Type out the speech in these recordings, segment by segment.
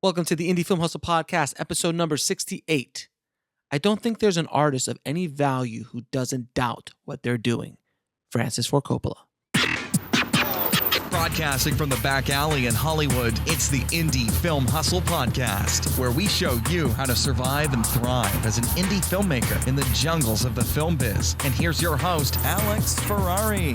Welcome to the Indie Film Hustle Podcast, episode number 68. I don't think there's an artist of any value who doesn't doubt what they're doing. Francis Ford Coppola. Broadcasting from the back alley in Hollywood, it's the Indie Film Hustle Podcast, where we show you how to survive and thrive as an indie filmmaker in the jungles of the film biz. And here's your host, Alex Ferrari.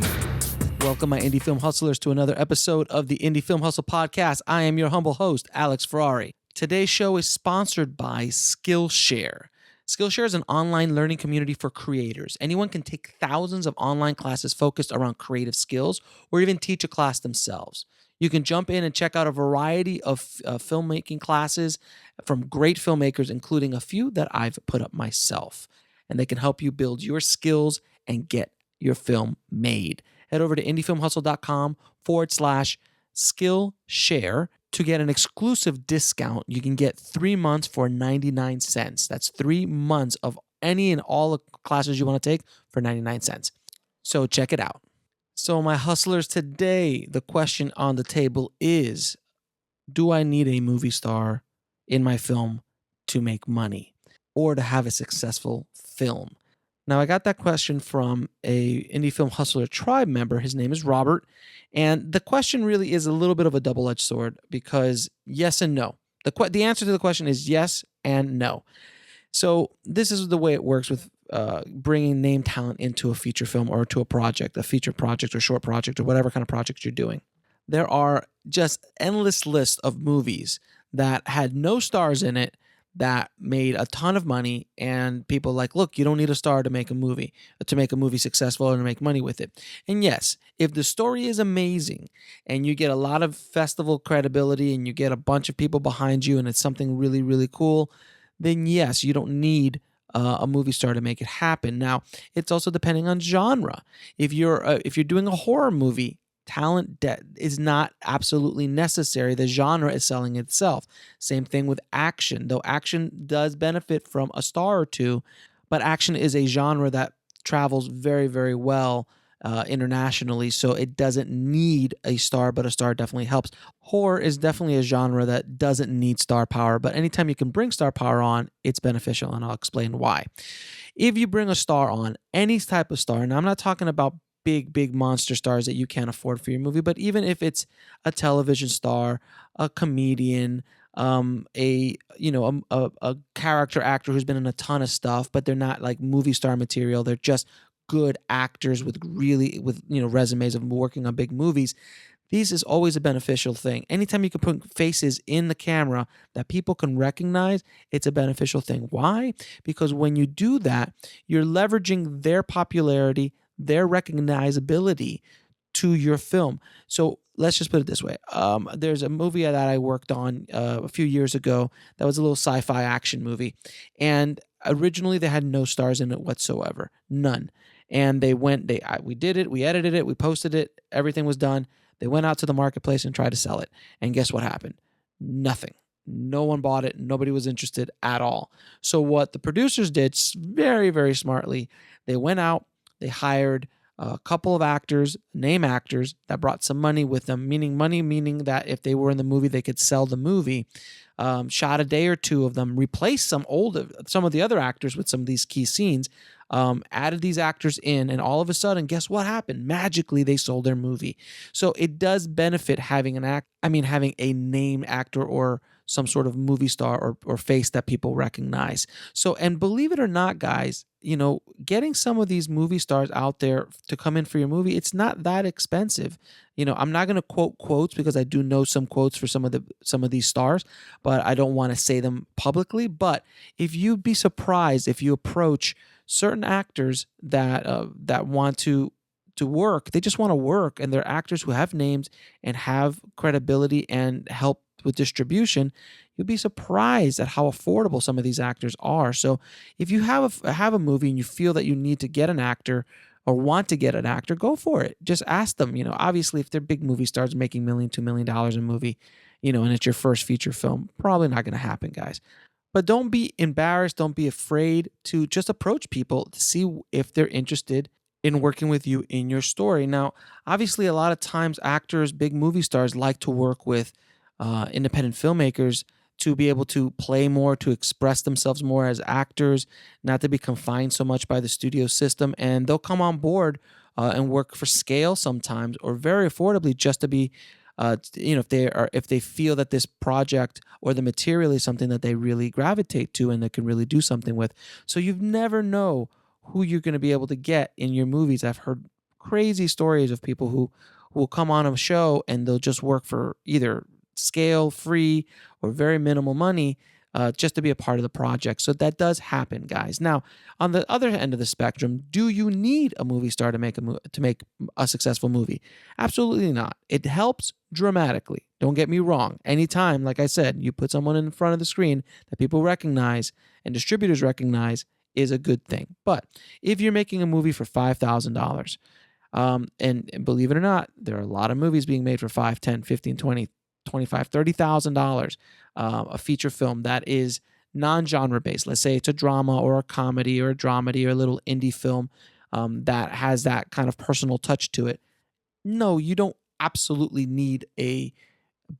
Welcome, my Indie Film Hustlers, to another episode of the Indie Film Hustle Podcast. I am your humble host, Alex Ferrari. Today's show is sponsored by Skillshare. Skillshare is an online learning community for creators. Anyone can take thousands of online classes focused around creative skills or even teach a class themselves. You can jump in and check out a variety of filmmaking classes from great filmmakers, including a few that I've put up myself. And they can help you build your skills and get your film made. Head over to indiefilmhustle.com/Skillshare to get an exclusive discount. You can get 3 months for 99 cents. That's 3 months of any and all the classes you want to take for 99 cents. So check it out. So my hustlers, today, the question on the table is, do I need a movie star in my film to make money or to have a successful film? Now, I got that question from a Indie Film Hustler Tribe member. His name is Robert. And the question really is a little bit of a double-edged sword because yes and no. The answer to the question is yes and no. So this is the way it works with bringing name talent into a feature film or to a project, a feature project or short project or whatever kind of project you're doing. There are just endless lists of movies that had no stars in it that made a ton of money, and people like, look, you don't need a star to make a movie successful or to make money with it. And yes, if the story is amazing and you get a lot of festival credibility and you get a bunch of people behind you and it's something really, really cool, then yes, you don't need a movie star to make it happen. Now, it's also depending on genre. If you're doing a horror movie, talent is not absolutely necessary. The genre is selling itself. Same thing with action, though action does benefit from a star or two, but action is a genre that travels very, very well internationally, so it doesn't need a star, but a star definitely helps. Horror is definitely a genre that doesn't need star power, but anytime you can bring star power on, it's beneficial, and I'll explain why. If you bring a star on, any type of star, and I'm not talking about big monster stars that you can't afford for your movie, but even if it's a television star, a comedian, a character actor who's been in a ton of stuff, but they're not like movie star material, they're just good actors with resumes of working on big movies. This is always a beneficial thing. Anytime you can put faces in the camera that people can recognize, it's a beneficial thing. Why? Because when you do that, you're leveraging their popularity, their recognizability to your film. So let's just put it this way. There's a movie that I worked on a few years ago that was a little sci-fi action movie. And originally they had no stars in it whatsoever. None. And we did it, we edited it, we posted it, everything was done. They went out to the marketplace and tried to sell it. And guess what happened? Nothing. No one bought it. Nobody was interested at all. So what the producers did very, very smartly, they went out, they hired a couple of actors, name actors that brought some money with them, meaning that if they were in the movie, they could sell the movie. Shot a day or two of them, replaced some of the other actors with some of these key scenes, added these actors in, and all of a sudden, guess what happened? Magically, they sold their movie. So it does benefit having having a named actor or some sort of movie star or face that people recognize. So, and believe it or not, guys, getting some of these movie stars out there to come in for your movie, it's not that expensive. I'm not going to quote quotes because I do know some quotes for some of these stars, but I don't want to say them publicly. But if you'd be surprised if you approach certain actors that want to work, they just want to work, and they're actors who have names and have credibility and help with distribution, you'll be surprised at how affordable some of these actors are. So if you have a movie and you feel that you need to get an actor or want to get an actor, go for it. Just ask them. Obviously, if they're big movie stars making $1 million, $2 million a movie, and it's your first feature film, probably not going to happen, guys. But don't be embarrassed. Don't be afraid to just approach people to see if they're interested in working with you in your story. Now, obviously, a lot of times actors, big movie stars like to work with independent filmmakers to be able to play more, to express themselves more as actors, not to be confined so much by the studio system. And they'll come on board and work for scale sometimes, or very affordably, just to be, if they feel that this project or the material is something that they really gravitate to and they can really do something with. So you never know who you're going to be able to get in your movies. I've heard crazy stories of people who will come on a show and they'll just work for either scale, free, or very minimal money, just to be a part of the project. So that does happen, guys. Now, on the other end of the spectrum, do you need a movie star to make a successful movie? Absolutely not. It helps dramatically. Don't get me wrong. Anytime, like I said, you put someone in front of the screen that people recognize and distributors recognize is a good thing. But if you're making a movie for $5,000, and believe it or not, there are a lot of movies being made for $5, $10, $15, $20, $25, $30,000, a feature film that is non-genre based. Let's say it's a drama or a comedy or a dramedy or a little indie film that has that kind of personal touch to it. No, you don't absolutely need a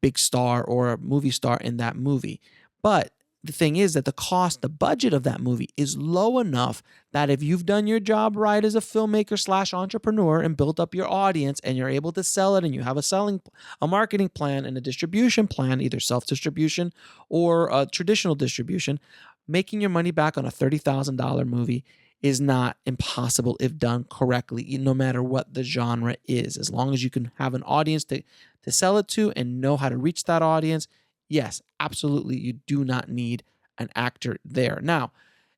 big star or a movie star in that movie. But the thing is that the budget of that movie is low enough that if you've done your job right as a filmmaker / entrepreneur and built up your audience and you're able to sell it and you have a marketing plan and a distribution plan, either self-distribution or traditional distribution, making your money back on a $30,000 movie is not impossible if done correctly, no matter what the genre is. As long as you can have an audience to sell it to and know how to reach that audience, yes, absolutely, you do not need an actor there. Now,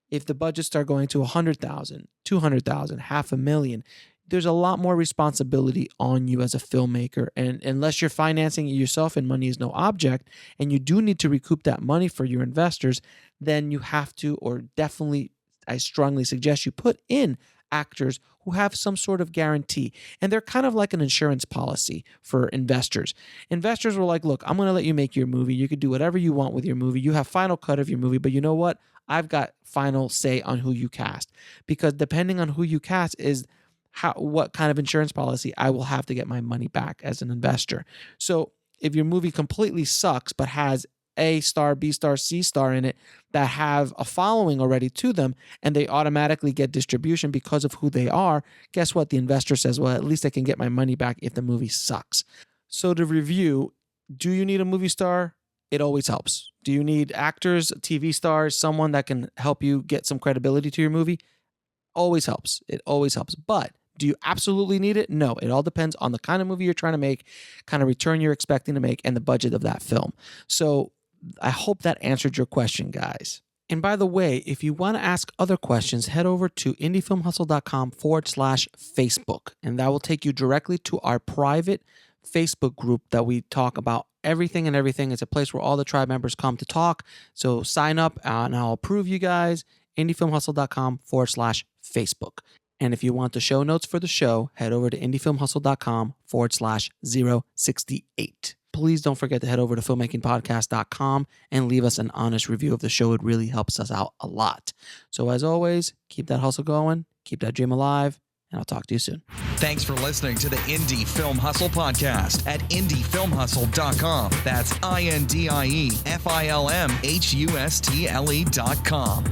if the budgets start going to $100,000, $200,000, $500,000, there's a lot more responsibility on you as a filmmaker. And unless you're financing it yourself and money is no object, and you do need to recoup that money for your investors, then you have to, or definitely, I strongly suggest you put in actors who have some sort of guarantee. And they're kind of like an insurance policy for investors. Investors were like, look, I'm going to let you make your movie. You can do whatever you want with your movie. You have final cut of your movie, but you know what? I've got final say on who you cast, because depending on who you cast is what kind of insurance policy I will have to get my money back as an investor. So if your movie completely sucks but has A star, B star, C star in it that have a following already to them, and they automatically get distribution because of who they are, guess what? The investor says, well, at least I can get my money back if the movie sucks. So to review, do you need a movie star? It always helps. Do you need actors, TV stars, someone that can help you get some credibility to your movie? Always helps. It always helps. But do you absolutely need it? No, it all depends on the kind of movie you're trying to make, kind of return you're expecting to make, and the budget of that film. So I hope that answered your question, guys. And by the way, if you want to ask other questions, head over to indiefilmhustle.com/Facebook, and that will take you directly to our private Facebook group that we talk about everything and everything. It's a place where all the tribe members come to talk. So sign up and I'll approve you guys. indiefilmhustle.com/Facebook. And if you want the show notes for the show, head over to indiefilmhustle.com/068. Please don't forget to head over to filmmakingpodcast.com and leave us an honest review of the show. It really helps us out a lot. So as always, keep that hustle going, keep that dream alive, and I'll talk to you soon. Thanks for listening to the Indie Film Hustle podcast at indiefilmhustle.com. That's INDIEFILMHUSTLE.com.